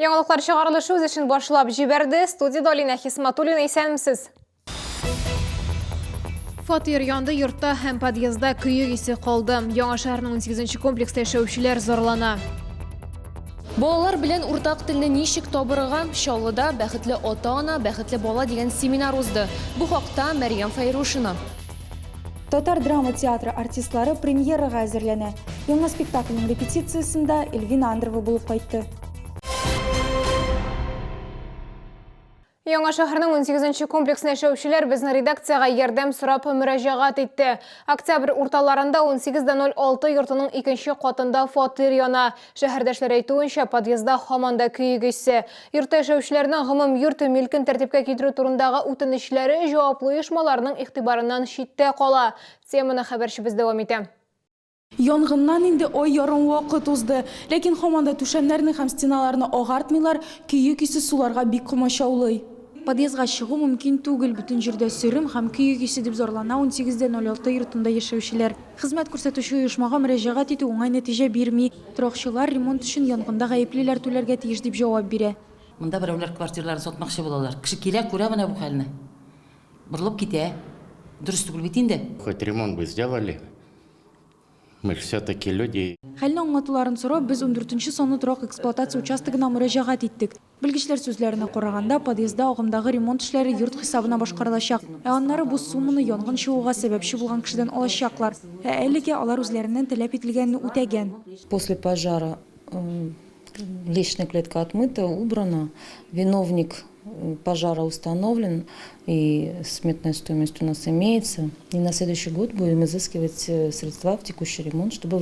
Яңалыклар чыгарылышы үз эшен башлап җибәрде. Студияда Алина Хисматуллина, исәнмесез? Фатир янды, йортта һәм подъездда көйек исе калды. Яңа шәһәрнең 18-нче комплекста яшәүчеләр зарлана. Балалар белән уртак телне ничек табырга? Чаллыда бәхетле ата-ана, бәхетле бала дигән семинар узды. Бу хакта Мәрьям Файрушина. Татар драма театры артистлары премьерага әзерләнә. Яңа спектакльнең репетициясендә Эльвина Андрова булып кайтты. Яңа шәһәрнең 18-нче комплексына яшәүчеләр безнең редакциягә ярдәм сорап мөрәҗәгать итте. Октябрь урталарында 18:06 йортының 2нче катында фатир яна. Шәһәрдәшләр әйтүенчә, подъездда һаман да көйек исе. Йортта яшәүчеләрнең гомум йорт милкен тәртипкә китерү турындагы үтенечләре җаваплы оешмаларның игътибарыннан читтә кала. Теманы хәбәрчебез дәвам итә. Янгыннан инде ай ярым вакыт узды, ләкин һаман да түшәмнәрне һәм стеналарны агартмыйлар, көйек исе суларга бик комачаулый. Подъездга чыгу мөмкин түгел, бүтән җирдә сөрем һәм көйек исе дип зарлана 18:06 йортында яшәүчеләр. Хезмәт күрсәтүче оешмага мөрәҗәгать итү уңай нәтиҗә бирми. Торакчылар ремонт өчен янгында гаеплеләр түләргә тиеш дип җавап бирә. Монда берәүләр квартираларын сатмакчы булалар. Кеше килә, күрә менә бу хәлне. Борылып китә. Дөрес түгел бит инде. Хоть ремонт бы сделали, мы же все-таки люди. Хәлне аңлатуларын сорап, без 14-нче санлы торак эксплуатация участогына мөрәҗәгать иттек. Белгечләр сүзләренә караганда, подъездда агымдагы ремонт эшләре йорт хисабына башкарылачак. Аннары бу сумманы янгын чыгуга сәбәпче булган кешедән алачаклар. Әлегә алар үзләреннән таләп ителгәнне үтәгән. После пожара лестничная клетка отмыта, убрана, виновник пожара установлен и сметная стоимость у нас имеется. И на следующий год будем изыскивать средства в текущий ремонт, чтобы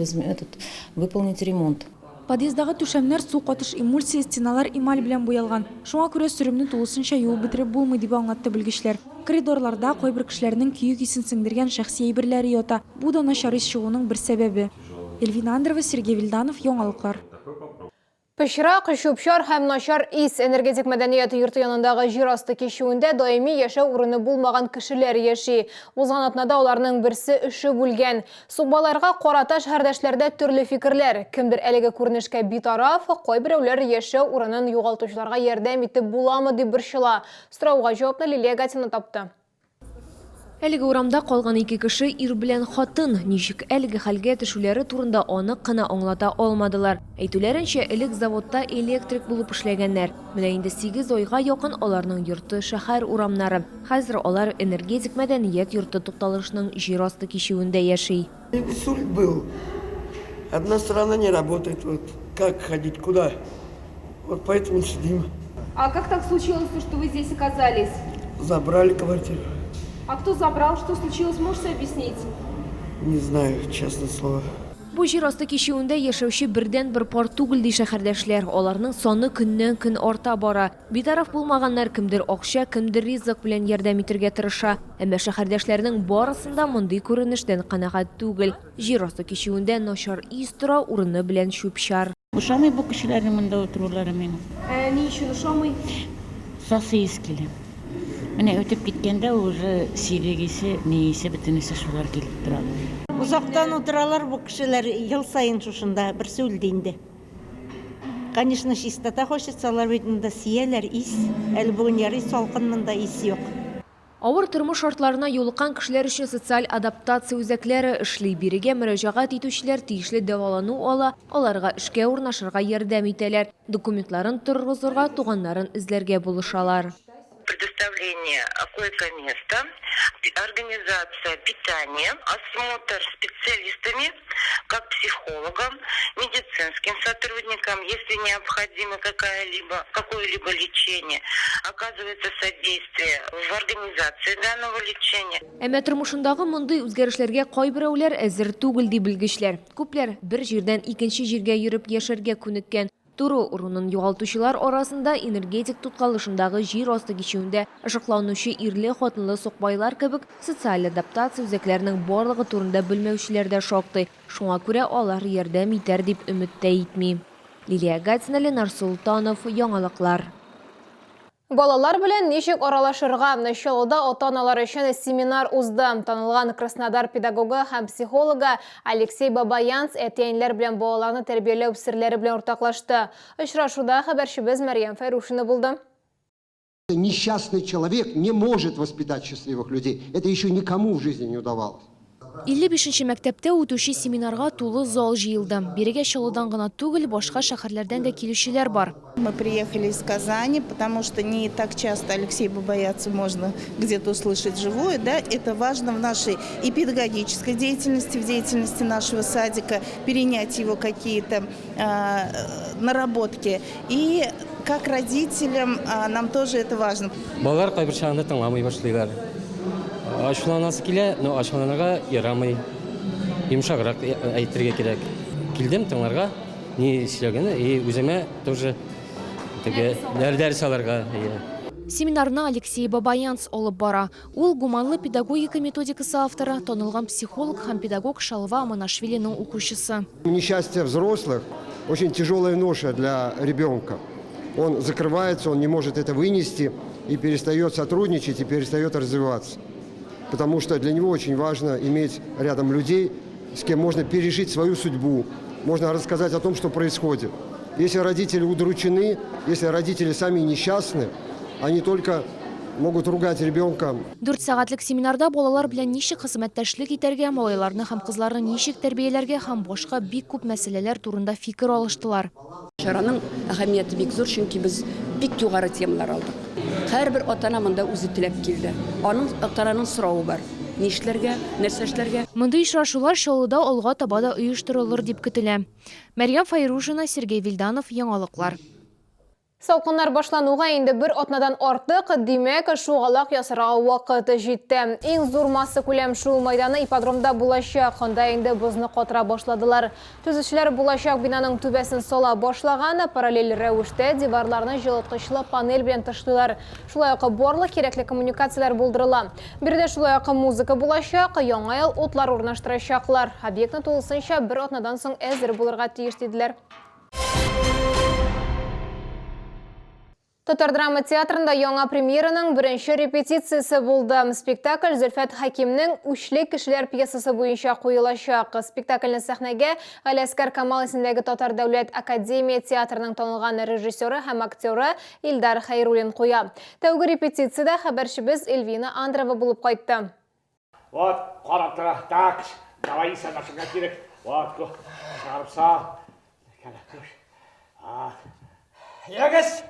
выполнить ремонт. Подъездагы түшәмнәр су катыш эмульсия, стеналар эмаль белән буялган. Шуңа күрә сөрөмне тулысынча юып бетереп булмый дип аңлатты белгечләр. Коридорларда кайбер кешеләрнең көйек исен сеңдергән шәхси әйберләре ята. Бу да начар ис чыгуның бер сәбәбе. Эльвина Андрова, Сергей Вильданов, Яңалыклар. Пычрак, чүп-чар һәм начар ис энергетик мәдәният йорты янындагы җир асты кичүендә даими яшәү урыны булмаган кешеләр яши. Узган атнада аларның берсе эше бүлгән. Сукбаларга карата шәһәрдәшләрдә төрле фикерләр. Кемдер әлеге күренешкә битараф, кайберәүләр яшәү урынын югалтучыларга ярдәм итеп буламы дип борчыла. Сорауга җавапны Лилия Гатина тапты. Әлеге урамда калган ике кеше ир белән хатын ничек әлеге хәлгә төшүләре турында аны кына аңлата алмадылар. Әйтүләренчә, элек заводта электрик булып эшләгәннәр. Менә инде 8 айга якын аларның йорты шәһәр урамнары. Хәзер алар энергетик мәдәният йорты тукталышының җир асты кичүендә яши. Инсульт был. Одна сторона не работает. Вот как ходить, куда? Вот поэтому сидим. А как так случилось, что вы здесь оказались? Забрали квартиру. А кто забрал? Что случилось? Можете объяснить? Не знаю, честное слово. Бу җир асты кичүендә яшәүче бердән бер пар түгел ди шәһәрдәшләр. Аларның саны көннән көн арта бара. Битараф булмаганнар кемдер акча, кемдер ризык белән ярдәм итәргә тырыша. Әмма шәһәрдәшләрнең барысында мондый күренештән канәгать түгел. Җир асты кичүендә начар ис тора, урыны белән чүп-чар. Ушамый бу кешеләрнең монда утырулары минем. Ни өчен ошамый? Сасы искеле. Менә үтеп киткәндә уже сирегесе, нейсе бөтенесе шулар килеп тора. Узактан утыралар бу кешеләр ел сайын шушында берсе үлде инде. Конечно, чистота хочется, алар бит монда сияләр ис. Әле бүген ярый салкын, монда ис юк. Авыр тормыш шартларына юлыккан кешеләр өчен социаль адаптация үзәкләре эшли, бирегә мөрәҗәгать итүчеләр тиешле дәвалану ала, аларга эшкә урнашырга ярдәм итәләр. Документларын торгызырга, туганнарын эзләргә булышалар. Предоставление койко-места, организация питания, осмотр специалистами, как психологом, медицинским сотрудникам, если необходимо какое-либо лечение, оказывается содействие в организации данного лечения. Әмма тормышындагы мондый үзгәрешләргә кайберәүләр әзер түгел ди белгечләр. Күпләр бер җирдән икенче җиргә йөреп яшәргә күнеккән. Туры урынын югалтучылар арасында энергетик туткалышындагы җир асты кичүендә ышыкланучы ирле хатынлы сукбайлар кебек социаль адаптация үзәкләренең барлыгы турында белмәүчеләр дә шактый. Шуңа күрә алар ярдәм итәр дип өмет тә итми. Лилия Гатина, Ленар Султанов, Яңалыклар. Балалар белән ничек аралашырга Чаллыда ата-аналар өчен семинар узды. Танылган Краснодар педагогы һәм психологы Алексей Бабаянц әтиәннәр белән балаларны тәрбияләү серләре белән уртаклашты. Очрашуда хәбәрчебез Мәрьям Файрушина булды. Несчастный человек не может воспитать счастливых людей. Это еще никому в жизни не удавалось. 55-нче мәктәптә үтүче семинарга тулы зал җыелды. Бирегә Чаллыдан гына түгел, башка шәһәрләрдән дә килүчеләр бар. Мы приехали из Казани, потому что не так часто Алексея Бабаянца можно где-то услышать живую. Да? Это важно в нашей и педагогической деятельности, в деятельности нашего садика, перенять его какие-то наработки. И как родителям нам тоже это важно. Балалар кайбер чагында тыңламый башлыйлар. Ачуланасы килә, но ачуланырга ярамый. Йомшаграк әйтергә кирәк. Килдем тыңларга, ни сөйләгәне, и үземә тоже дәрес алырга. Семинарны Алексей Бабаянц алып бара. Ул гуманлы педагогика методикасы авторы, танылган психолог һәм педагог Шалва Аманашвилиның укучысы. Несчастье взрослых очень тяжелая ноша для ребенка. Он закрывается, он не может это вынести и перестает сотрудничать и перестает развиваться. Потому что для него очень важно иметь рядом людей, с кем можно пережить свою судьбу, можно рассказать о том, что происходит. Если родители удручены, если родители сами несчастны, они только могут ругать ребенка. 4 сәгатьлек семинарда балалар белән ничек хезмәттәшлек итәргә, малайларны һәм кызларны ничек тәрбияләргә һәм башка бик күп мәсьәләләр турында фикер алыштылар. Шараның әһәмияте бик зур, чөнки без бик югары темалар алдык. Һәрбер ата-ана монда үзе теләп килде. Аның ата-ананың соравы бар. Нишләргә, нәрсә эшләргә? Мондый очрашулар Чаллыда алга таба да оештырылыр дип көтелә. Мәрьям Файрушина, Сергей Вильданов, Яңалыклар. Салкыннар башлануга инде бер атнадан артык, димәк, шугалак ясарга вакыты җитте. Иң зур масса күләм шул майданы ипподромда булачак. Анда инде бозны катыра башладылар. Төзүчеләр булачак бинаның түбәсен сала башлаган, параллель рәвештә диварларны җылыткычлы панель белән тышлыйлар. Шулай ук барлык кирәкле коммуникацияләр булдырыла. Биредә шулай ук музыка булачак, яңа ел утлар урнаштырачаклар. Объектны тулысынча бер атнадан соң әзер булырга тиеш диделәр. Татар драма театрында яңа премьераның беренче репетициясе булды. Спектакль Зөлфәт Хәкимнең «Үчле кешеләр» пьесасы буенча куелачак. Спектакльне сәхнәгә Галиәскәр Камал исемендәге Татар дәүләт академия театрының танылган режиссеры һәм актеры Илдар Хәйруллин куя. Тәүге репетициядә хәбәрчебез Эльвина Андрова булып кайтты. Вот, карап тора, так, давай санашыңа кирәк. Вот, чыгарып Ягез!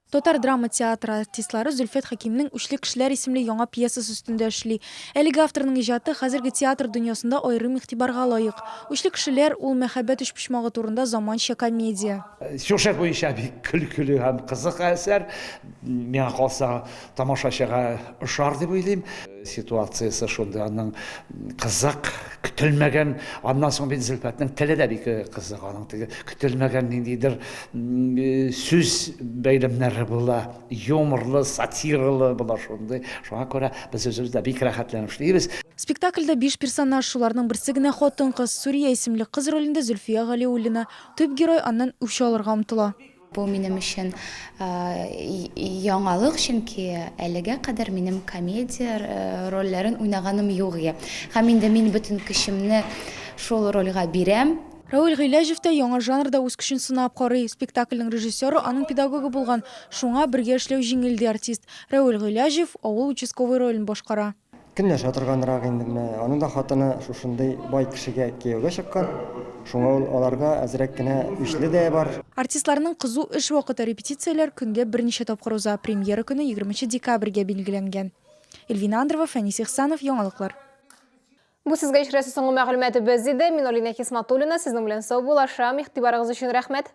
Татар драма театры артистлары Зөлфәт Хәкимнең «Үчле кешеләр» исемле яңа пьесасы өстендә эшли. Әлеге авторның иҗаты хәзерге театр дөньясында аерым игътибарга лаек. «Үчле кешеләр» ул мәхәббәт өчпочмагы турында заманча комедия. Сюжет буенча бик көлкеле һәм кызык әсәр. Миңа калса тамашачыга ошар дип уйлыйм. Ситуациясы шунда, аның кызык, көтелмәгән, аннан соң бит Зөлфәтнең теле дә бик кызык, аның теге көтелмәгән ниндидер сүз бәйләмнәре була, юморлы, сатиралы була шундай. Шуңа күрә без үзебез дә бик рәхәтләнеп эшлибез. Спектакльдә 5 персонаж, шуларның берсе генә хатын-кыз, Сүрия исемле кыз ролендә Зөлфия Галиуллина. Төп герой аннан үч алырга омтыла. Бу минем өчен яңалык, чөнки әлегә кадәр минем комедия рольләрен уйнаганым юк иде. Һәм инде мин бөтен көчемне шул рольгә бирәм. Равил Гыйләҗев тә яңа жанрда үз көчен сынап карый. Спектакльнең режиссеры аның педагогы булган. Шуңа бергә эшләү җиңел ди артист. Равил Гыйләҗев авыл участковый ролен башкара. Көнләшә торганрак инде менә. Аның да хатыны шушындай бай кешегә кияүгә чыккан. Шуңа ул аларга әзрәк кенә үчле дә бар. Артистларның кызу эш вакыты репетицияләр көнгә берничә тапкыр уза. Премьера көне 20 декабрьгә билгеләнгән. Эльвина Андрова, Фәнис Ихсанов, Яңалыклар. Бу сезгә ишрәсе соңгы мәгълүматыбыз иде. Мин Алина Хисматуллина, сезнең белән сау булашам. Игътибарыгыз өчен рәхмәт.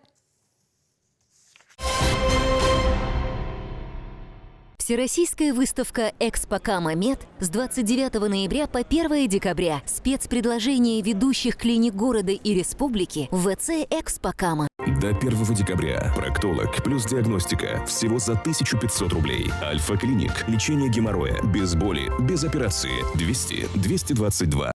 Всероссийская выставка «Экспокама Мед» с 29 ноября по 1 декабря. Спецпредложение ведущих клиник города и республики в ВЦ «Экспокама». До 1 декабря. Проктолог плюс диагностика. Всего за 1500 рублей. Альфа-клиник. Лечение геморроя. Без боли. Без операции. 200 222.